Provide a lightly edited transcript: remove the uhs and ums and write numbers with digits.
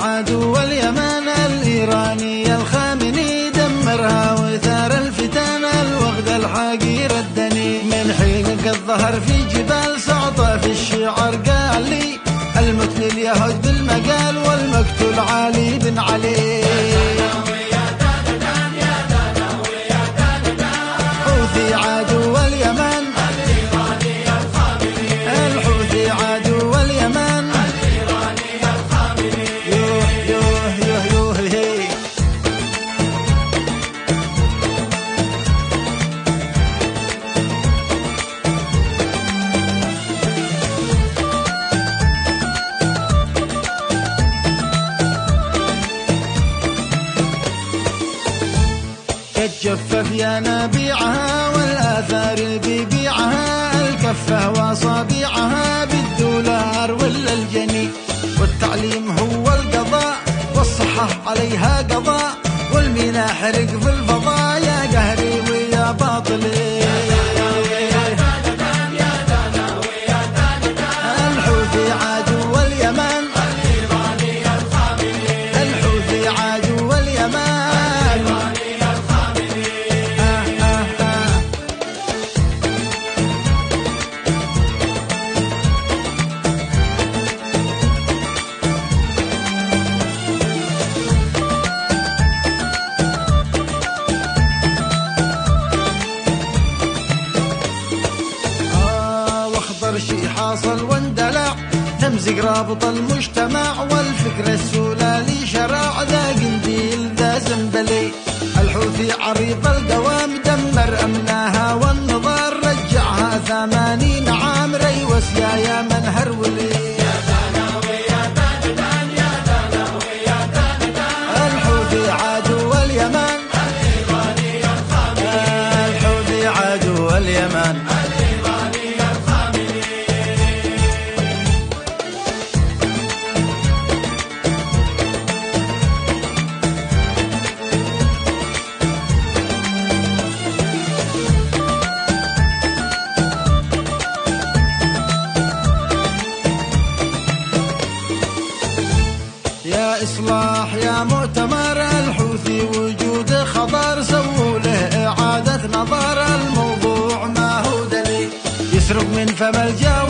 عدو اليمن الإيراني الخامني دمرها وثار الفتن الوغد الحقير الدني. من حين قد ظهر في جبال سعطة في الشعر قال لي المت لليهود بالمقال والمقتول علي بن علي. حوثي عدو اليمن الإيراني الخامني، الحوثي عدو اليمن الإيراني الخامني. يوه يوه يوه يوه هي. قد جفف ينابيعها والآثار ببيعها، الكفة وصابيعها بالدولار ولا الجني. والتعليم هو القضاء والصحة عليها قضاء، والمينا حرق في الفضاء يا قهري ويا باطلي. الحوثي عدو اليمن الإيراني الخامني، الحوثي عدو اليمن. شي حاصل واندلع تمزق رابط المجتمع، والفكر السلالي شرع ذا قنديل ذا زنبلي. الحوثي عريض الدوام دمر أمناها والنظار، رجعها 80 عام ريوس يا من هرولي. الحوثي عدو اليمن الإيراني الخامني، الحوثي عدو اليمن. يا إصلاح يا مؤتمر الحوثي وجود خطر، سووا له إعادة نظر، الموضوع ما هو دليل يسرق من فم الجو